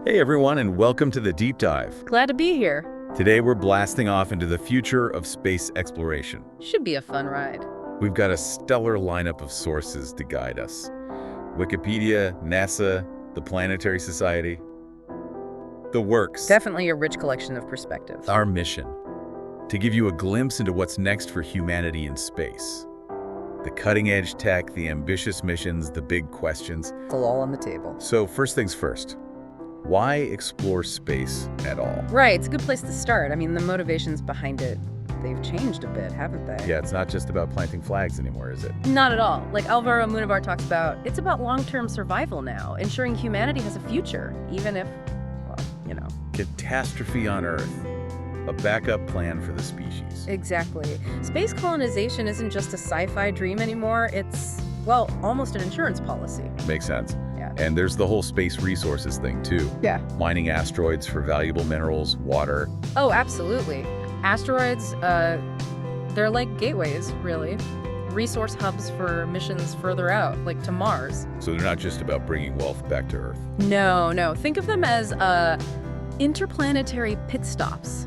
Hey everyone, and welcome to the Deep Dive. Glad to be here. Today we're blasting off into the future of space exploration. Should be a fun ride. We've got a stellar lineup of sources to guide us. Wikipedia, NASA, the Planetary Society. The works. Definitely a rich collection of perspectives. Our mission, to give you a glimpse into what's next for humanity in space. The cutting-edge tech, the ambitious missions, the big questions. It's all on the table. So first things first, why explore space at all? Right, it's a good place to start. I mean, the motivations behind it, they've changed a bit, haven't they? Yeah, it's not just about planting flags anymore, is it? Not at all. Like Alvaro Munavar talks about, it's about long-term survival now, ensuring humanity has a future, even if, well, you know. Catastrophe on Earth. A backup plan for the species. Exactly. Space colonization isn't just a sci-fi dream anymore. It's, well, almost an insurance policy. Makes sense. Yeah. And there's the whole space resources thing, too. Yeah. Mining asteroids for valuable minerals, water. Oh, absolutely. Asteroids, they're like gateways, really. Resource hubs for missions further out, like to Mars. So they're not just about bringing wealth back to Earth. No. Think of them as interplanetary pit stops.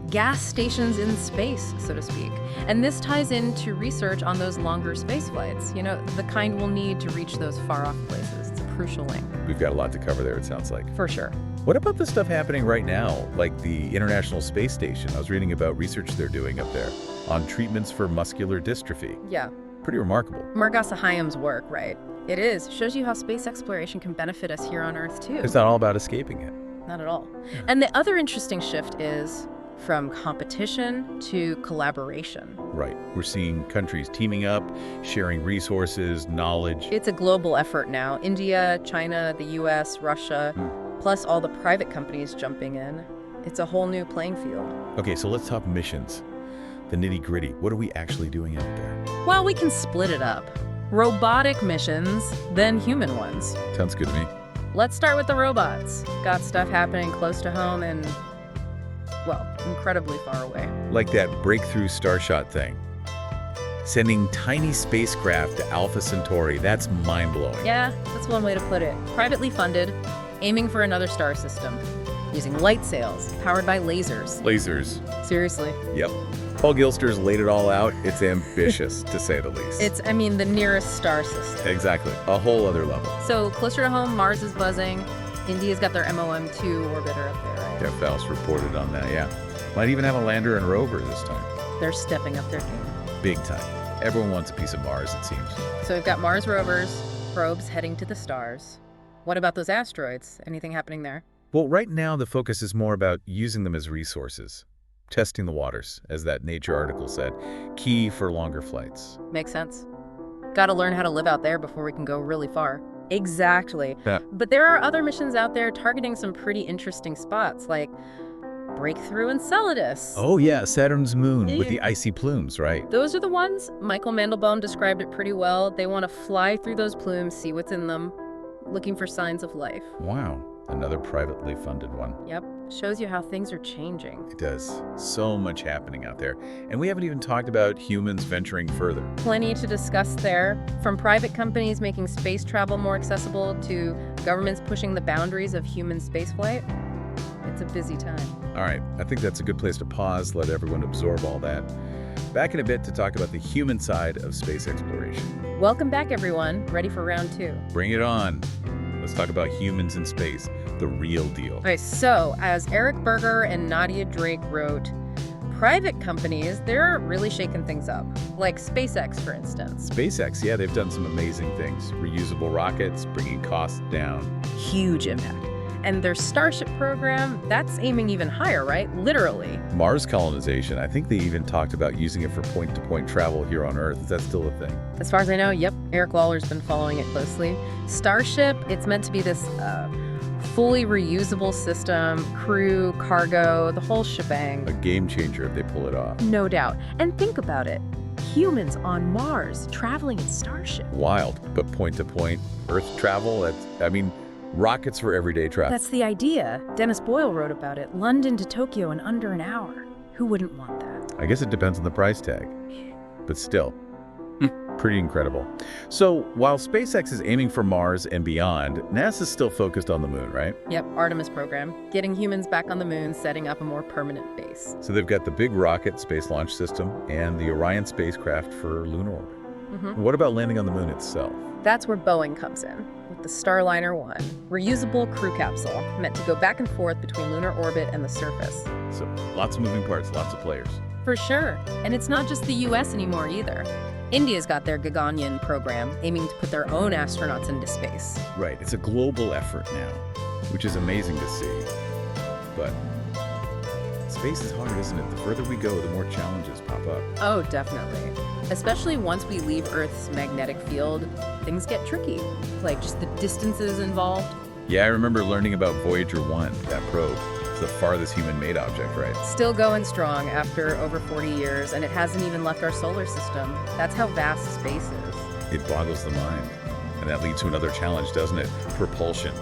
Gas stations in space, so to speak. And this ties into research on those longer space flights, you know, the kind we'll need to reach those far-off places. It's a crucial link. We've got a lot to cover there, it sounds like. For sure. What about the stuff happening right now, like the International Space Station? I was reading about research they're doing up there on treatments for muscular dystrophy. Yeah. Pretty remarkable. Margas Sahayam's work, right? It is. Shows you how space exploration can benefit us here on Earth, too. It's not all about escaping it. Not at all. And the other interesting shift is from competition to collaboration. Right. We're seeing countries teaming up, sharing resources, knowledge. It's a global effort now. India, China, the US, Russia, plus all the private companies jumping in. It's a whole new playing field. Okay, so let's talk missions. The nitty-gritty. What are we actually doing out there? Well, we can split it up. Robotic missions, then human ones. Sounds good to me. Let's start with the robots. Got stuff happening close to home and, well, incredibly far away. Like that breakthrough Starship thing. Sending tiny spacecraft to Alpha Centauri. That's mind-blowing. Yeah, that's one way to put it. Privately funded, aiming for another star system, using light sails, powered by lasers. Lasers. Seriously. Yep. Paul Gilster's laid it all out. It's ambitious, to say the least. It's, the nearest star system. Exactly. A whole other level. So, closer to home, Mars is buzzing. India's got their MOM-2 orbiter up there, right? Yeah, Faust reported on that, yeah. Might even have a lander and rover this time. They're stepping up their game. Big time. Everyone wants a piece of Mars, it seems. So we've got Mars rovers, probes heading to the stars. What about those asteroids? Anything happening there? Well, right now the focus is more about using them as resources. Testing the waters, as that Nature article said. Key for longer flights. Makes sense. Gotta learn how to live out there before we can go really far. Exactly. Yeah. But there are other missions out there targeting some pretty interesting spots, like Breakthrough Enceladus. Oh yeah, Saturn's moon with the icy plumes, right? Those are the ones. Michael Mandelbaum described it pretty well. They want to fly through those plumes, see what's in them, looking for signs of life. Wow, another privately funded one. Yep. Shows you how things are changing. It does. So much happening out there. And we haven't even talked about humans venturing further. Plenty to discuss there, from private companies making space travel more accessible to governments pushing the boundaries of human spaceflight. It's a busy time. All right, I think that's a good place to pause, let everyone absorb all that. Back in a bit to talk about the human side of space exploration. Welcome back, everyone. Ready for round 2. Bring it on. Let's talk about humans in space, the real deal. Okay, so as Eric Berger and Nadia Drake wrote, private companies, they're really shaking things up. Like SpaceX, for instance. SpaceX, yeah, they've done some amazing things. Reusable rockets, bringing costs down. Huge impact. And their Starship program, that's aiming even higher, right? Literally. Mars colonization, I think they even talked about using it for point-to-point travel here on Earth. Is that still a thing? As far as I know, yep. Eric Lawler's been following it closely. Starship, it's meant to be this fully reusable system, crew, cargo, the whole shebang. A game changer if they pull it off. No doubt. And think about it. Humans on Mars traveling in Starship. Wild, but point-to-point Earth travel, rockets for everyday travel. That's the idea. Dennis Boyle wrote about it. London to Tokyo in under an hour. Who wouldn't want that? I guess it depends on the price tag. But still, Pretty incredible. So while SpaceX is aiming for Mars and beyond, NASA's still focused on the moon, right? Yep, Artemis program, getting humans back on the moon, setting up a more permanent base. So they've got the big rocket space launch system and the Orion spacecraft for lunar orbit. What about landing on the moon itself? That's where Boeing comes in, with the Starliner 1, reusable crew capsule meant to go back and forth between lunar orbit and the surface. So lots of moving parts, lots of players. For sure. And it's not just the US anymore either. India's got their Gaganyaan program, aiming to put their own astronauts into space. Right, it's a global effort now, which is amazing to see. But space is hard, isn't it? The further we go, the more challenges pop up. Oh, definitely. Especially once we leave Earth's magnetic field, things get tricky. Like just the distances involved. Yeah, I remember learning about Voyager 1, that probe. It's the farthest human-made object, right? Still going strong after over 40 years, and it hasn't even left our solar system. That's how vast space is. It boggles the mind. And that leads to another challenge, doesn't it? Propulsion.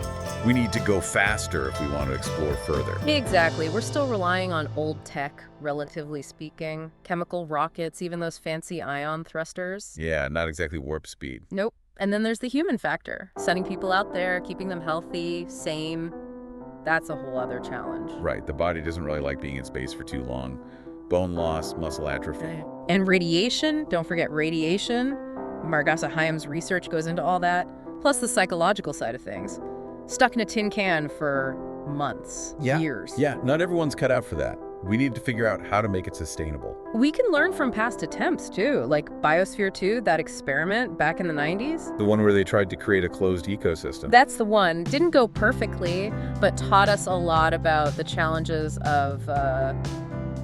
We need to go faster if we want to explore further. Exactly. We're still relying on old tech, relatively speaking. Chemical rockets, even those fancy ion thrusters. Yeah, not exactly warp speed. Nope. And then there's the human factor. Sending people out there, keeping them healthy, sane. That's a whole other challenge. Right, the body doesn't really like being in space for too long. Bone loss, muscle atrophy. And radiation, don't forget radiation. Margasa Hayam's research goes into all that, plus the psychological side of things. Stuck in a tin can for months, years. Yeah, not everyone's cut out for that. We need to figure out how to make it sustainable. We can learn from past attempts, too, like Biosphere 2, that experiment back in the 90s. The one where they tried to create a closed ecosystem. That's the one. Didn't go perfectly, but taught us a lot about the challenges of,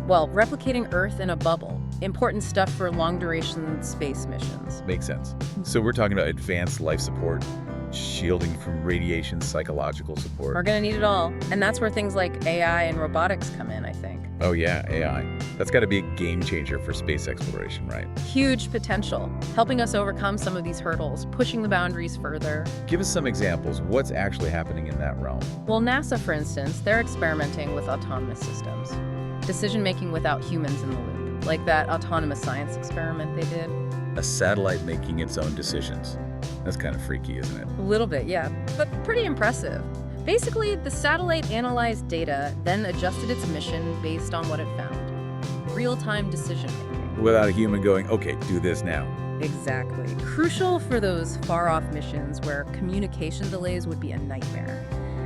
replicating Earth in a bubble. Important stuff for long-duration space missions. Makes sense. So we're talking about advanced life support, shielding from radiation, psychological support. We're going to need it all. And that's where things like AI and robotics come in, I think. Oh yeah, AI. That's got to be a game changer for space exploration, right? Huge potential, helping us overcome some of these hurdles, pushing the boundaries further. Give us some examples. What's actually happening in that realm? Well, NASA, for instance, they're experimenting with autonomous systems. Decision-making without humans in the loop, like that autonomous science experiment they did. A satellite making its own decisions. That's kind of freaky, isn't it? A little bit, yeah, but pretty impressive. Basically, the satellite analyzed data, then adjusted its mission based on what it found. Real-time decision-making. Without a human going, okay, do this now. Exactly. Crucial for those far-off missions where communication delays would be a nightmare.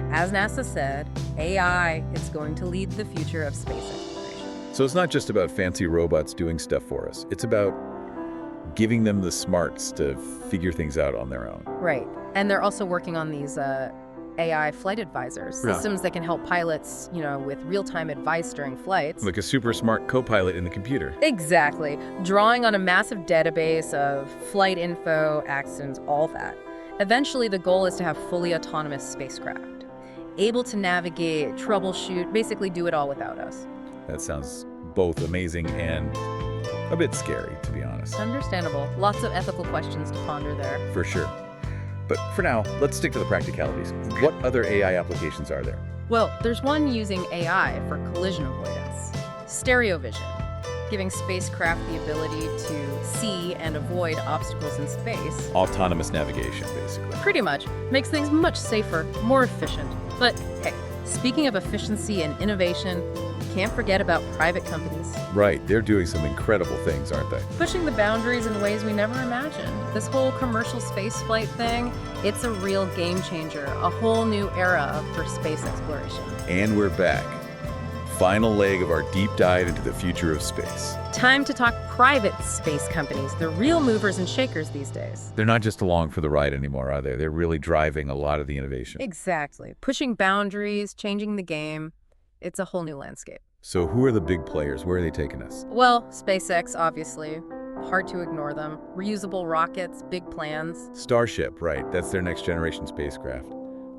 As NASA said, AI is going to lead the future of space exploration. So it's not just about fancy robots doing stuff for us. It's about giving them the smarts to figure things out on their own. Right. And they're also working on these AI flight advisors, systems that can help pilots, with real-time advice during flights. Like a super smart co-pilot in the computer. Exactly. Drawing on a massive database of flight info, accidents, all that. Eventually, the goal is to have fully autonomous spacecraft, able to navigate, troubleshoot, basically do it all without us. That sounds both amazing and a bit scary, to be honest. Understandable. Lots of ethical questions to ponder there. For sure. But for now, let's stick to the practicalities. What other AI applications are there? Well, there's one using AI for collision avoidance. Stereo vision, giving spacecraft the ability to see and avoid obstacles in space. Autonomous navigation, basically. Pretty much. Makes things much safer, more efficient. But hey, speaking of efficiency and innovation, can't forget about private companies. Right, they're doing some incredible things, aren't they? Pushing the boundaries in ways we never imagined. This whole commercial spaceflight thing, it's a real game changer, a whole new era for space exploration. And we're back. Final leg of our deep dive into the future of space. Time to talk private space companies, the real movers and shakers these days. They're not just along for the ride anymore, are they? They're really driving a lot of the innovation. Exactly. Pushing boundaries, changing the game. It's a whole new landscape. So who are the big players? Where are they taking us? Well, SpaceX, obviously. Hard to ignore them. Reusable rockets, big plans. Starship, right. That's their next generation spacecraft.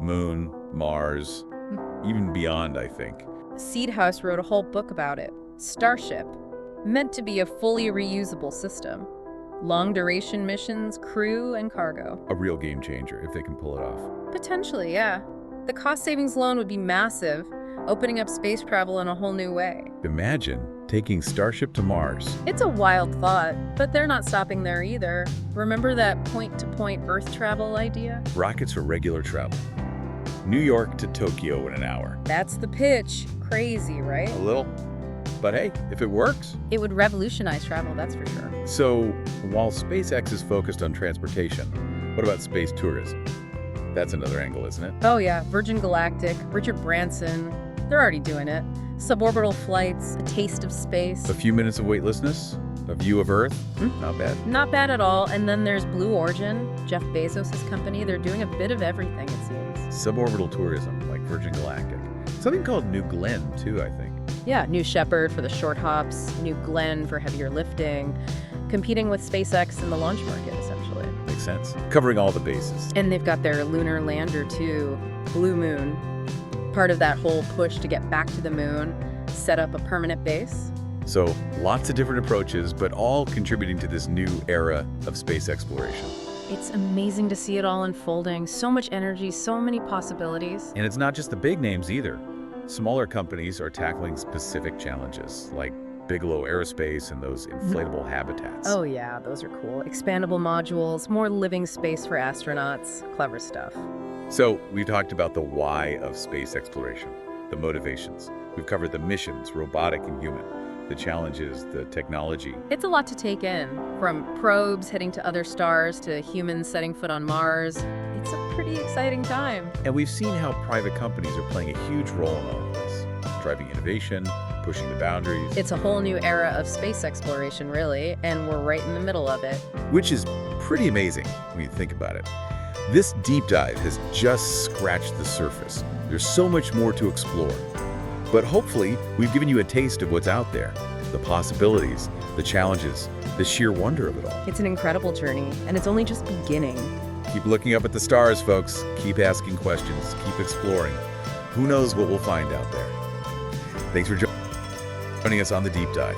Moon, Mars, even beyond, I think. Seed House wrote a whole book about it. Starship, meant to be a fully reusable system. Long-duration missions, crew, and cargo. A real game changer, if they can pull it off. Potentially, yeah. The cost savings alone would be massive, opening up space travel in a whole new way. Imagine taking Starship to Mars. It's a wild thought, but they're not stopping there either. Remember that point-to-point Earth travel idea? Rockets for regular travel. New York to Tokyo in an hour. That's the pitch. Crazy, right? A little. But hey, if it works. It would revolutionize travel, that's for sure. So, while SpaceX is focused on transportation, what about space tourism? That's another angle, isn't it? Oh yeah, Virgin Galactic, Richard Branson, they're already doing it. Suborbital flights, a taste of space. A few minutes of weightlessness, a view of Earth, not bad. Not bad at all. And then there's Blue Origin, Jeff Bezos' company. They're doing a bit of everything, it seems. Suborbital tourism, like Virgin Galactic. Something called New Glenn, too, I think. Yeah, New Shepard for the short hops, New Glenn for heavier lifting, competing with SpaceX in the launch market, essentially. Makes sense. Covering all the bases. And they've got their lunar lander, too, Blue Moon. Part of that whole push to get back to the moon, set up a permanent base. So, lots of different approaches, but all contributing to this new era of space exploration. It's amazing to see it all unfolding. So much energy, so many possibilities. And it's not just the big names either. Smaller companies are tackling specific challenges, like Bigelow Aerospace and those inflatable habitats. Oh yeah, those are cool. Expandable modules, more living space for astronauts. Clever stuff. So, we talked about the why of space exploration, the motivations. We've covered the missions, robotic and human, the challenges, the technology. It's a lot to take in, from probes heading to other stars to humans setting foot on Mars. It's a pretty exciting time. And we've seen how private companies are playing a huge role in all of this, driving innovation, pushing the boundaries. It's a whole new era of space exploration, really, and we're right in the middle of it. Which is pretty amazing when you think about it. This deep dive has just scratched the surface. There's so much more to explore. But hopefully, we've given you a taste of what's out there, the possibilities, the challenges, the sheer wonder of it all. It's an incredible journey, and it's only just beginning. Keep looking up at the stars, folks. Keep asking questions. Keep exploring. Who knows what we'll find out there. Thanks for joining us on the Deep Dive.